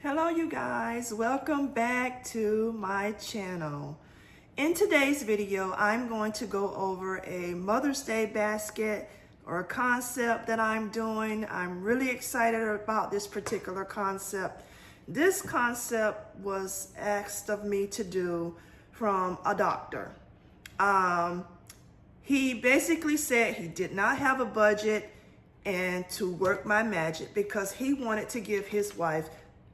Hello you guys, welcome back to my channel. In today's video, I'm going to go over a Mother's Day basket or a concept that I'm doing. I'm really excited about this particular concept. This concept was asked of me to do from a doctor. He basically said he did not have a budget and to work my magic because he wanted to give his wife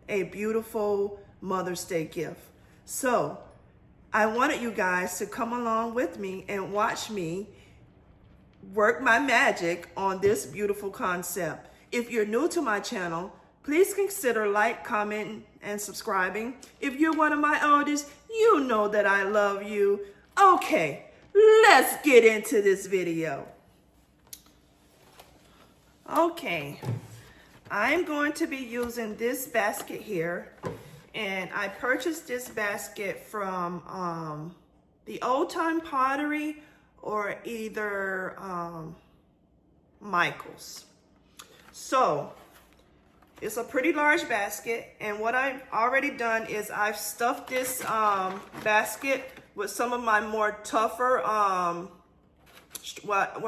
a beautiful Mother's Day gift. So I wanted you guys to come along with me and watch me work my magic on this beautiful concept. If you're new to my channel, please consider like, commenting, and subscribing. If you're one of my elders, you know that I love you. Okay, let's get into this video. Okay. I'm going to be using this basket here, and I purchased this basket from the Old Time Pottery or either Michael's. So it's a pretty large basket, and what I've already done is I've stuffed this basket with some of my more tougher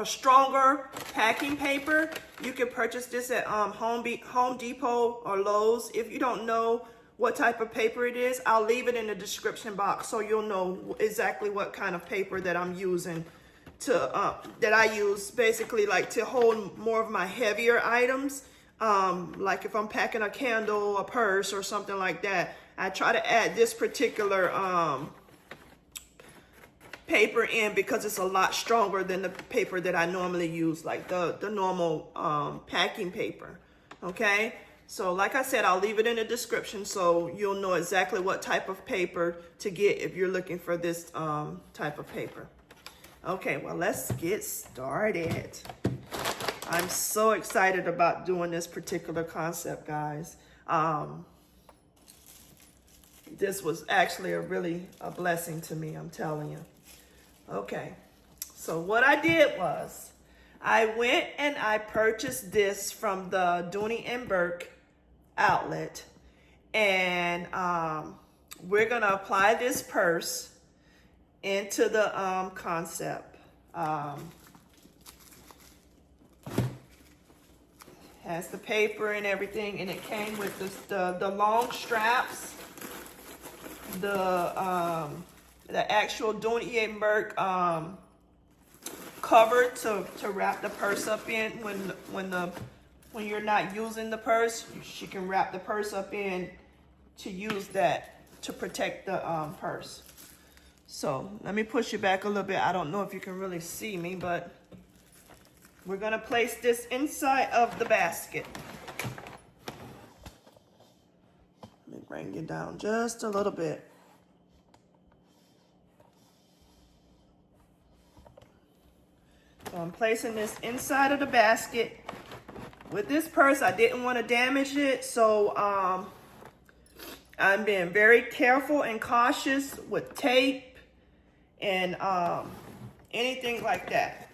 stronger packing paper. You can purchase this at Home Depot or Lowe's. If you don't know what type of paper it is, I'll leave it in the description box so you'll know exactly what kind of paper that I'm using to that I use basically like to hold more of my heavier items. Like if I'm packing a candle, a purse, or something like that, I try to add this particular paper in because it's a lot stronger than the paper that I normally use, like the normal packing paper. Okay, so like I said, I'll leave it in the description so you'll know exactly what type of paper to get if you're looking for this type of paper. Okay, well, let's get started. I'm so excited about doing this particular concept, guys. This was actually a blessing to me, I'm telling you. Okay, so what I did was I went and I purchased this from the Dooney and Burke outlet, and we're gonna apply this purse into the concept. Has the paper and everything, and it came with the long straps, the actual Dooney and Burke cover to wrap the purse up in when you're not using the purse. She can wrap the purse up in to use that to protect the purse. So let me push you back a little bit. I don't know if you can really see me, but we're gonna place this inside of the basket. Let me bring you down just a little bit. So I'm placing this inside of the basket. With this purse, I didn't want to damage it, so I'm being very careful and cautious with tape and anything like that.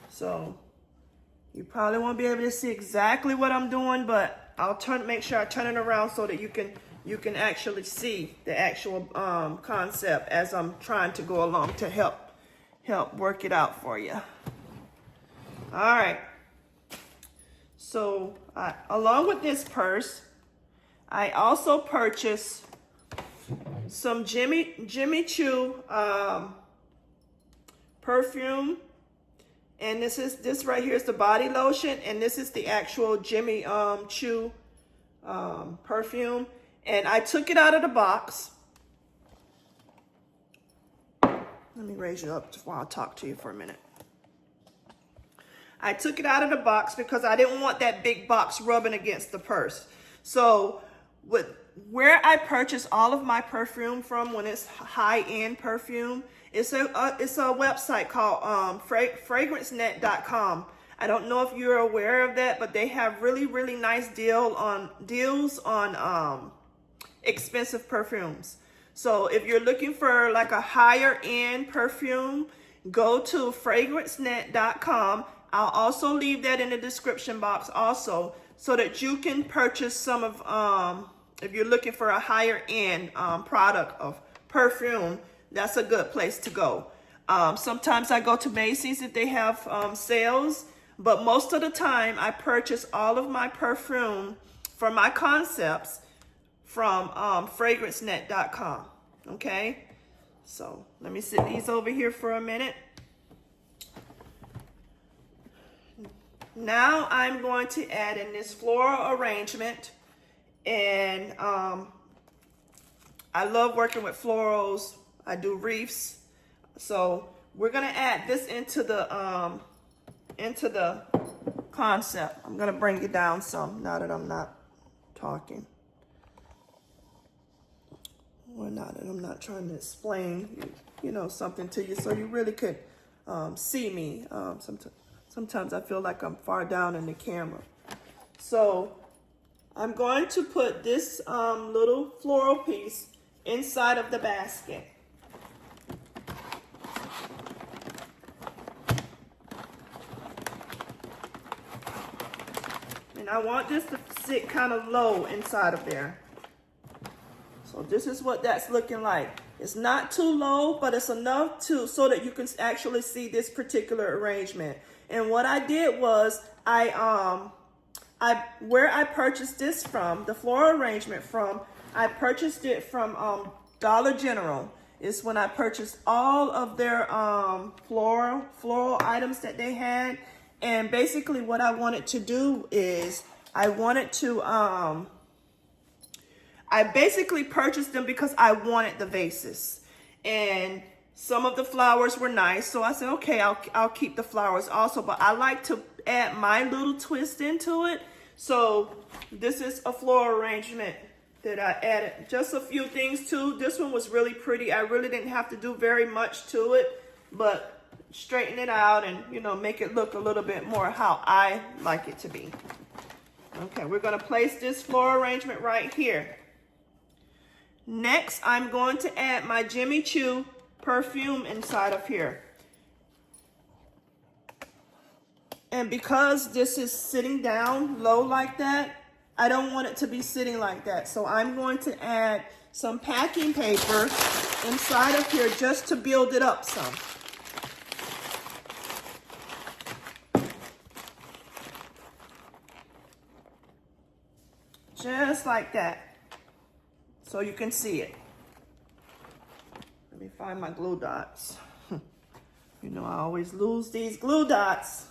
So you probably won't be able to see exactly what I'm doing, but I'll make sure I turn it around so that you can actually see the actual concept as I'm trying to go along to help work it out for you. All right. So along with this purse, I also purchased some Jimmy Choo perfume, and this right here is the body lotion, and this is the actual Jimmy Choo perfume, and I took it out of the box. Let me raise you up while I talk to you for a minute. I took it out of the box because I didn't want that big box rubbing against the purse. So where I purchase all of my perfume from when it's high-end perfume, it's a website called fragrancenet.com. I don't know if you're aware of that, but they have really nice deals on expensive perfumes. So if you're looking for like a higher end perfume, go to fragrancenet.com. I'll also leave that in the description box also, so that you can purchase some of, if you're looking for a higher end product of perfume, that's a good place to go. Sometimes I go to Macy's if they have sales, but most of the time I purchase all of my perfume for my concepts from fragrancenet.com. Okay, so let me sit these over here for a minute. Now I'm going to add in this floral arrangement, and I love working with florals. I do wreaths, so we're gonna add this into the concept. I'm gonna bring it down some now that I'm not talking. Well, not that I'm not trying to explain, you know, something to you, so you really could see me. Sometimes I feel like I'm far down in the camera. So I'm going to put this little floral piece inside of the basket. And I want this to sit kind of low inside of there. So this is what that's looking like. It's not too low, but it's enough so that you can actually see this particular arrangement. And what I did was where I purchased this from, the floral arrangement from, I purchased it from Dollar General. It's when I purchased all of their floral items that they had. And basically what I wanted to do is I basically purchased them because I wanted the vases, and some of the flowers were nice. So I said, okay, I'll keep the flowers also, but I like to add my little twist into it. So this is a floral arrangement that I added just a few things to. This one was really pretty. I really didn't have to do very much to it, but straighten it out and, you know, make it look a little bit more how I like it to be. Okay, we're gonna place this floral arrangement right here. Next, I'm going to add my Jimmy Choo perfume inside of here. And because this is sitting down low like that, I don't want it to be sitting like that. So I'm going to add some packing paper inside of here just to build it up some. Just like that. So you can see it. Let me find my glue dots. You know, I always lose these glue dots.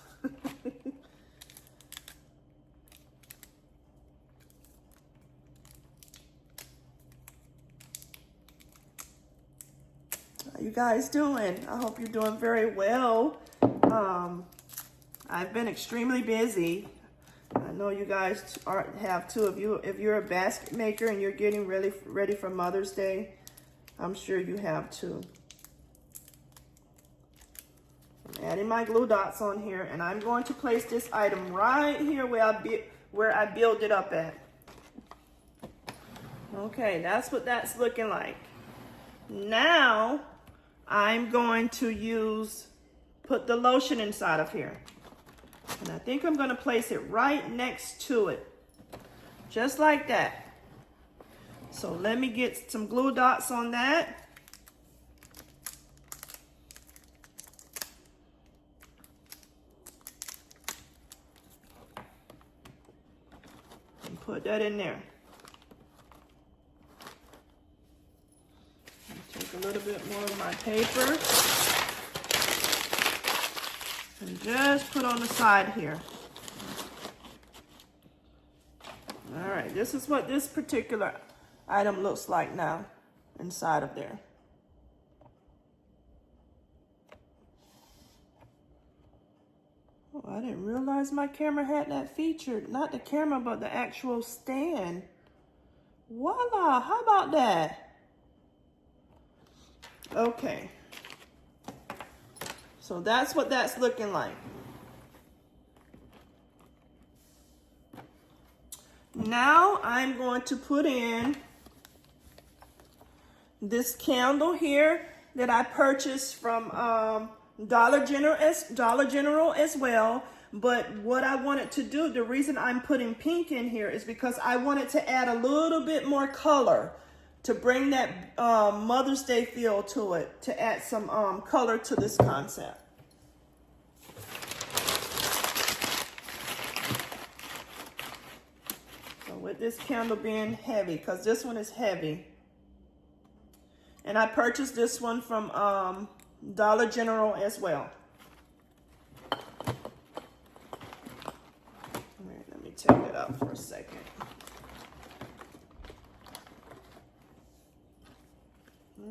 How you guys doing? I hope you're doing very well. I've been extremely busy. I know you guys have too. If you're a basket maker and you're getting really ready for Mother's Day, I'm sure you have too. I'm adding my glue dots on here, and I'm going to place this item right here where I build it up at. Okay, that's what that's looking like. Now I'm going to put the lotion inside of here. And I think I'm going to place it right next to it. Just like that. So let me get some glue dots on that. And put that in there. Take a little bit more of my paper. And just put on the side here. All right, this is what this particular item looks like now inside of there. Oh, I didn't realize my camera had that feature. Not the camera, but the actual stand. Voila, how about that? Okay. So that's what that's looking like. Now I'm going to put in this candle here that I purchased from Dollar General as well. But what I wanted to do, the reason I'm putting pink in here is because I wanted to add a little bit more color to bring that Mother's Day feel to it, to add some color to this concept. So with this candle being heavy, because this one is heavy. And I purchased this one from Dollar General as well. Take it up for a second.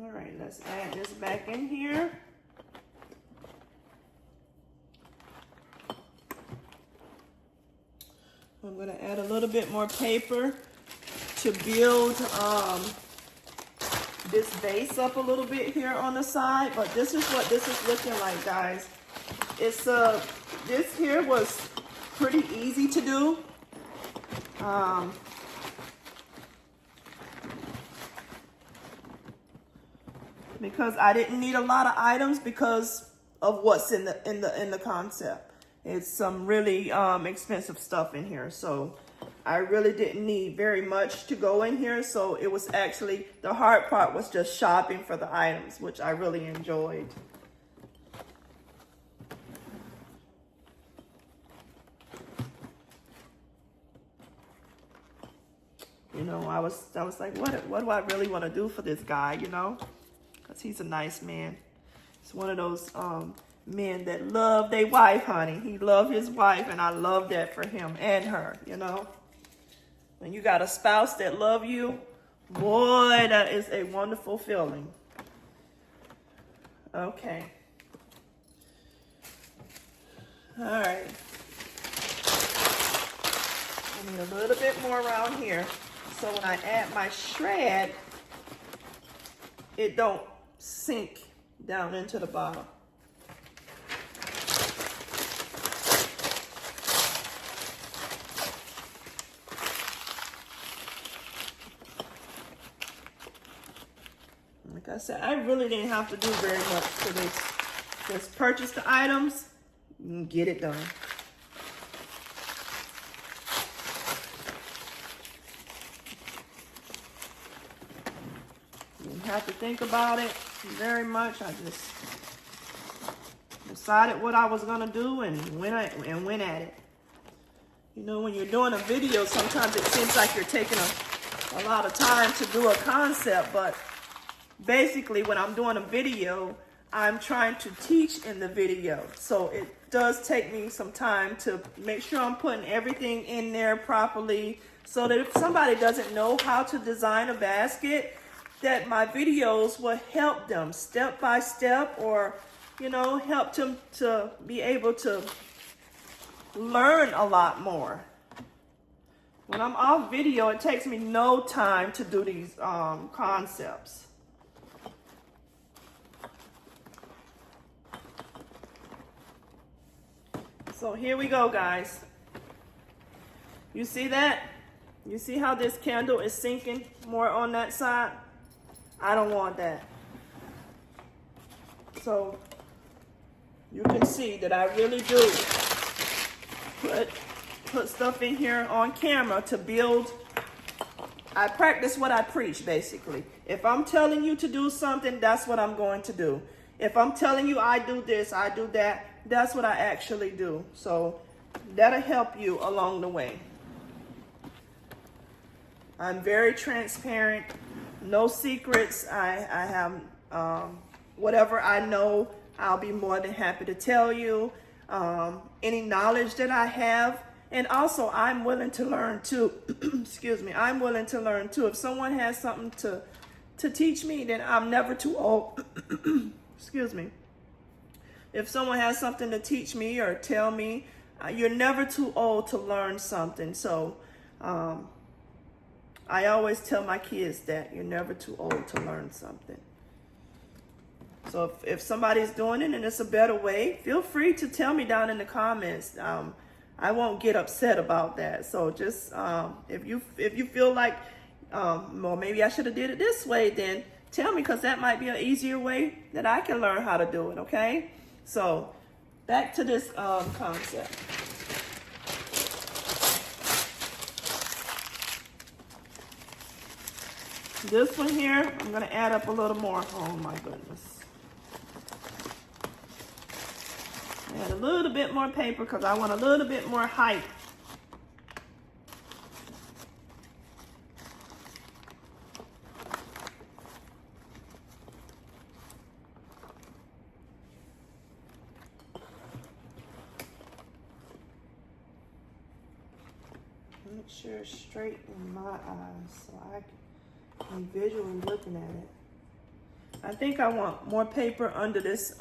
All right, let's add this back in here. I'm going to add a little bit more paper to build this base up a little bit here on the side, but this is what this is looking like, guys. It's this here was pretty easy to do. Because I didn't need a lot of items because of what's in the concept. It's some really expensive stuff in here, so I really didn't need very much to go in here. So it was actually, the hard part was just shopping for the items, which I really enjoyed. You know, I was like, what do I really want to do for this guy, you know? Because he's a nice man. He's one of those men that love their wife, honey. He loved his wife, and I love that for him and her, you know? When you got a spouse that love you, boy, that is a wonderful feeling. Okay. All right. I need a little bit more around here. So when I add my shred, it don't sink down into the bottom. Like I said, I really didn't have to do very much for this. Just purchase the items and get it done. Have to think about it very much. I just decided what I was gonna do and went at it. You know, when you're doing a video, sometimes it seems like you're taking a lot of time to do a concept, but basically when I'm doing a video, I'm trying to teach in the video. So it does take me some time to make sure I'm putting everything in there properly, so that if somebody doesn't know how to design a basket, that my videos will help them step by step, or, you know, help them to be able to learn a lot more. When I'm off video, it takes me no time to do these concepts. So here we go, guys. You see that? You see how this candle is sinking more on that side? I don't want that. So you can see that I really do put stuff in here on camera to build. I practice what I preach, basically. If I'm telling you to do something, that's what I'm going to do. If I'm telling you I do this, I do that, that's what I actually do. So that'll help you along the way. I'm very transparent. No secrets. I have whatever I know, I'll be more than happy to tell you. Any knowledge that I have. And also, I'm willing to learn too. Excuse me. I'm willing to learn too. If someone has something to teach me, then I'm never too old. Excuse me. If someone has something to teach me or tell me, you're never too old to learn something. So, I always tell my kids that you're never too old to learn something. So if somebody's doing it and it's a better way, feel free to tell me down in the comments. I won't get upset about that. So just if you feel like, well, maybe I should have did it this way, then tell me, because that might be an easier way that I can learn how to do it, okay? So back to this concept. This one here, I'm gonna add up a little more. Oh my goodness. Add a little bit more paper because I want a little bit more height. Make sure it's straight in my eyes so I can be visually looking at it. I think I want more paper under this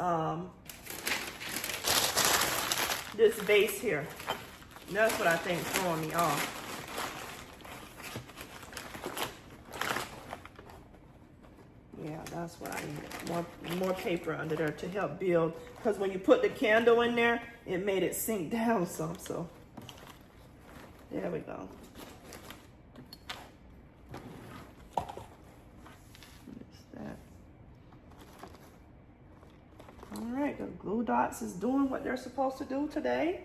this base here. And that's what I think is throwing me off. Yeah, that's what I need. More paper under there to help build. Because when you put the candle in there, it made it sink down some. So there we go. All right, the glue dots is doing what they're supposed to do today.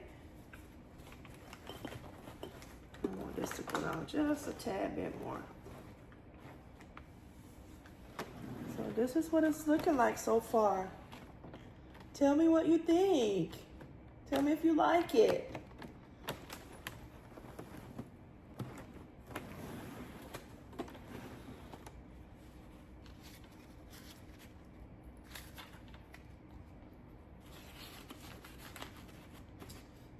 I want this to go down just a tad bit more. So this is what it's looking like so far. Tell me what you think. Tell me if you like it.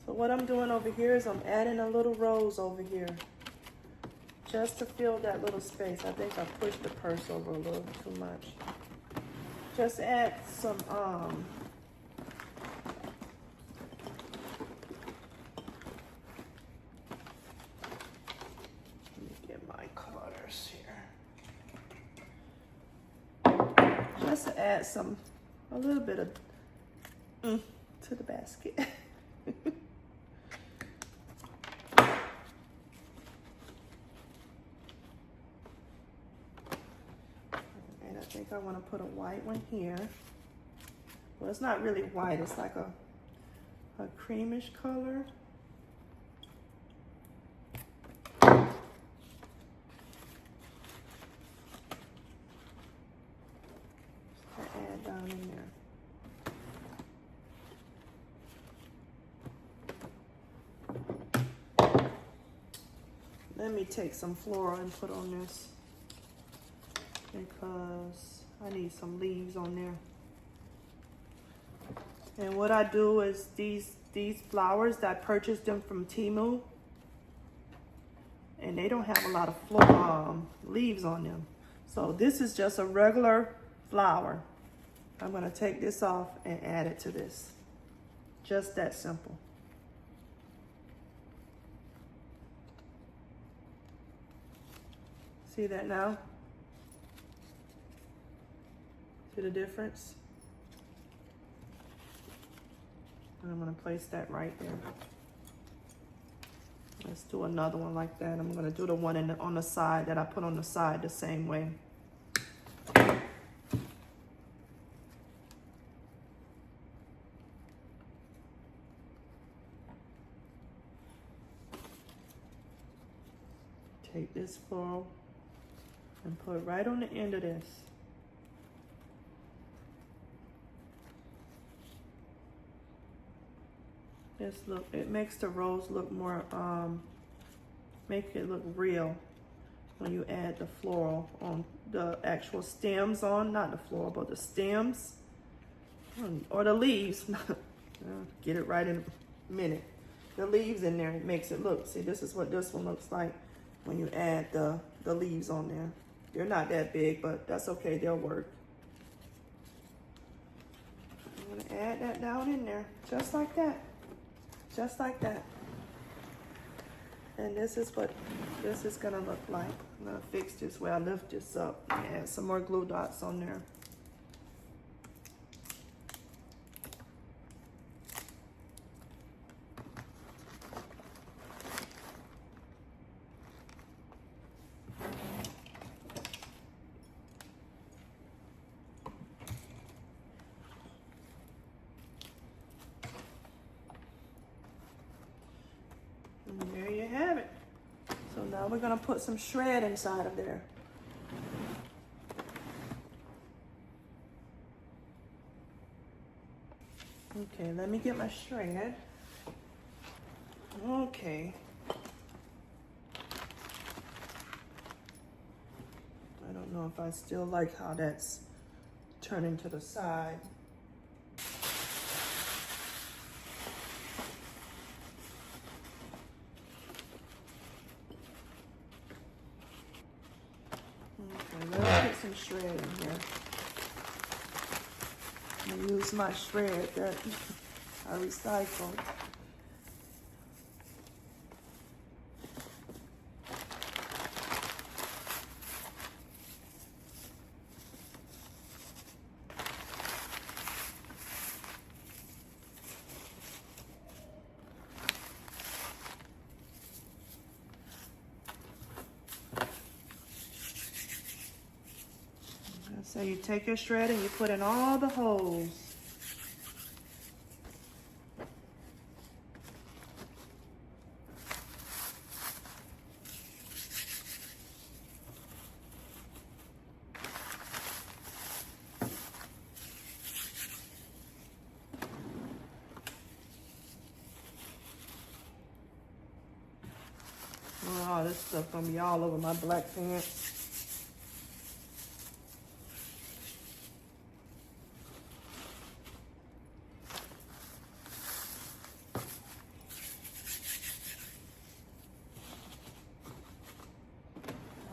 So what I'm doing over here is I'm adding a little rose over here just to fill that little space. I think I pushed the purse over a little too much. Just add some let me get my cutters here. Just to add a little bit of to the basket. I think I want to put a white one here. Well, it's not really white. It's like a creamish color. I add down in there. Let me take some floral and put on this, because I need some leaves on there. And what I do is these flowers, I purchased them from Temu, and they don't have a lot of leaves on them. So this is just a regular flower. I'm gonna take this off and add it to this. Just that simple. See that now? See the difference? And I'm gonna place that right there. Let's do another one like that. I'm gonna do the one on the side that I put on the side the same way. Take this floral and put it right on the end of this. It makes the rose look more, make it look real when you add the floral on the actual stems on, not the floral, but the stems or the leaves. Get it right in a minute. The leaves in there, it makes it look. See, this is what this one looks like when you add the leaves on there. They're not that big, but that's okay, they'll work. I'm gonna add that down in there, just like that. Just like that. And this is what this is gonna look like. I'm gonna fix this where I lift this up and add some more glue dots on there. So now we're gonna put some shred inside of there. Okay, let me get my shred. Okay. I don't know if I still like how that's turning to the side. Okay, let's put some shred in here. I use my shred that I recycled. So you take your shred and you put in all the holes. Oh, this stuff gonna be all over my black pants.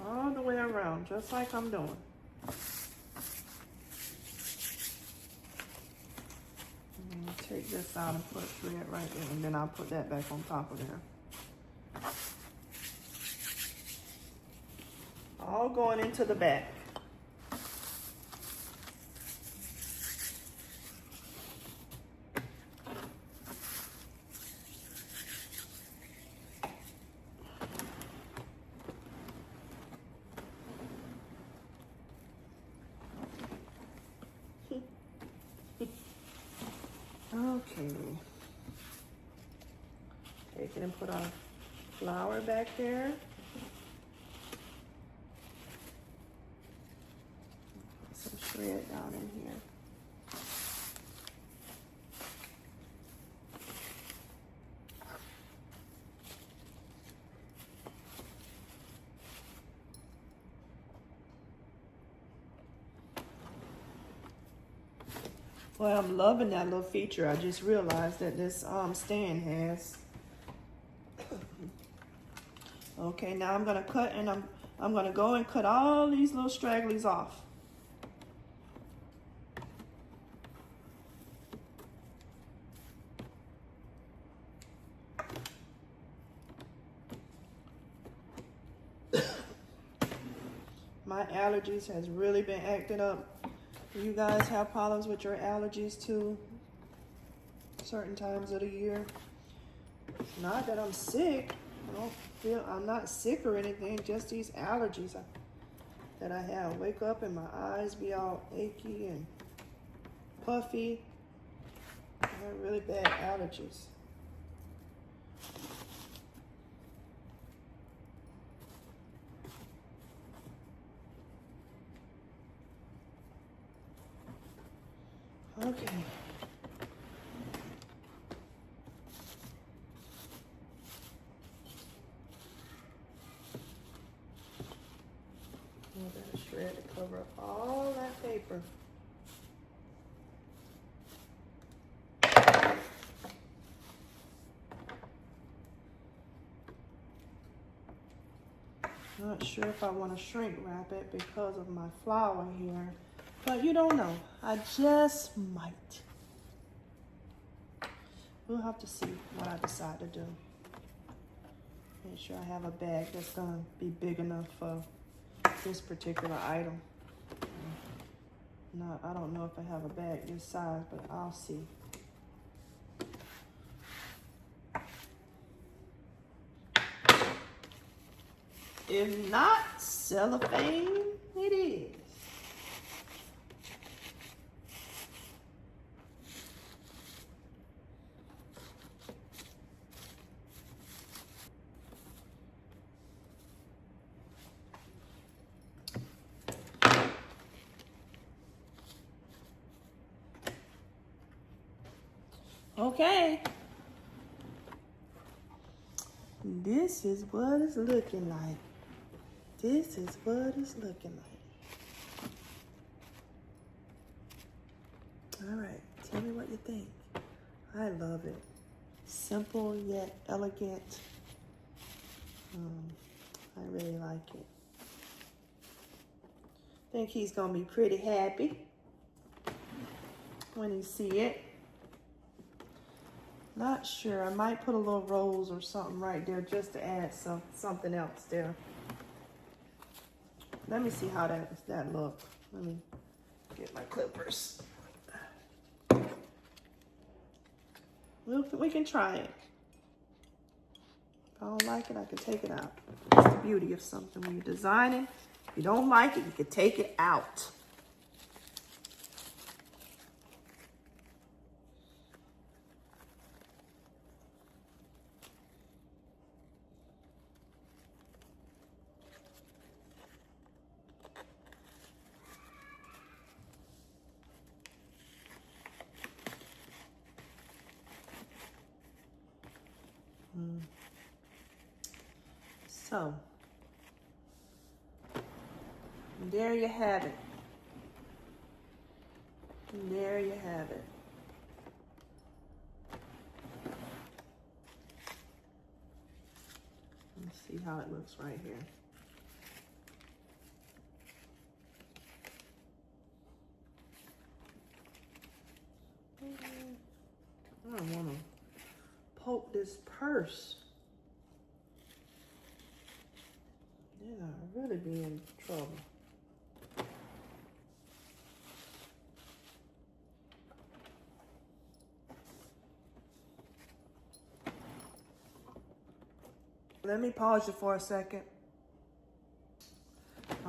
All the way around, just like I'm doing. Take this out and put shred right there, and then I'll put that back on top of there. All going into the back. Okay. Take it and put our flower back there. Put some shred down in here. Well, I'm loving that little feature. I just realized that this stand has. Okay, now I'm gonna cut, and I'm gonna go and cut all these little stragglies off. My allergies has really been acting up. You guys have problems with your allergies too? Certain times of the year. It's not that I'm sick. I'm not sick or anything. Just these allergies that I have. Wake up and my eyes be all achy and puffy. I have really bad allergies. Okay. I'm gonna shred to cover up all that paper. Not sure if I want to shrink wrap it because of my flower here, but you don't know. I just might. We'll have to see what I decide to do. Make sure I have a bag that's gonna be big enough for this particular item. No, I don't know if I have a bag this size, but I'll see. If not, cellophane it is. Okay. This is what it's looking like. This is what it's looking like. All right, tell me what you think. I love it. Simple yet elegant. I really like it. Think he's gonna be pretty happy when he see it. Not sure. I might put a little rose or something right there just to add something else there. Let me see how that look. Let me get my clippers. We can try it. If I don't like it, I can take it out. That's the beauty of something. When you're designing, if you don't like it, you can take it out. So, there you have it. There you have it. Let's see how it looks right here. I don't want to poke this purse. Then I'll really be in trouble. Let me pause you for a second.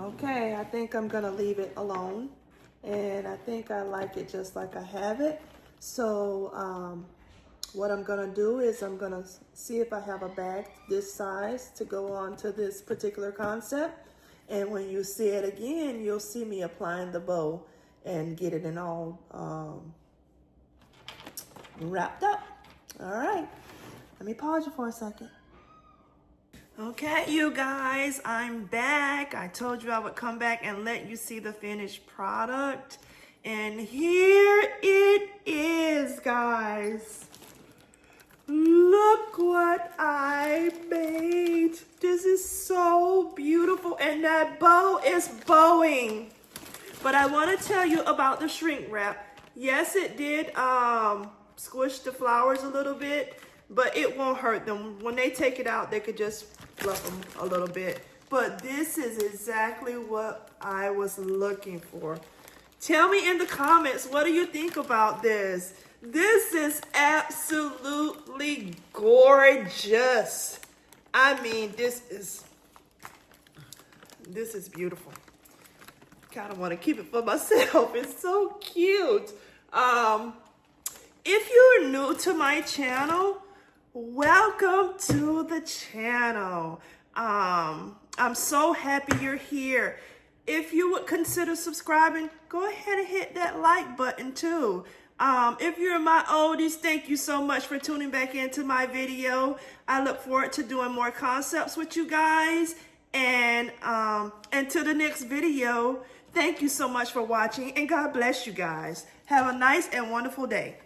Okay, I think I'm gonna leave it alone. And I think I like it just like I have it. So what I'm gonna do is I'm gonna see if I have a bag this size to go on to this particular concept. And when you see it again, you'll see me applying the bow and get it in all wrapped up. All right, let me pause you for a second. Okay, you guys, I'm back. I told you I would come back and let you see the finished product. And here it is, guys. Look what I made. This is so beautiful. And that bow is bowing. But I want to tell you about the shrink wrap. Yes, it did squish the flowers a little bit, but it won't hurt them. When they take it out, they could just fluff them a little bit. But this is exactly what I was looking for. Tell me in the comments, what do you think about this? This is absolutely gorgeous. I mean, this is beautiful. Kind of want to keep it for myself. It's so cute. If you're new to my channel, welcome to the channel. I'm so happy you're here. If you would consider subscribing, go ahead and hit that like button too. If you're my oldies, thank you so much for tuning back into my video. I look forward to doing more concepts with you guys. And until the next video, thank you so much for watching, and God bless you guys. Have a nice and wonderful day.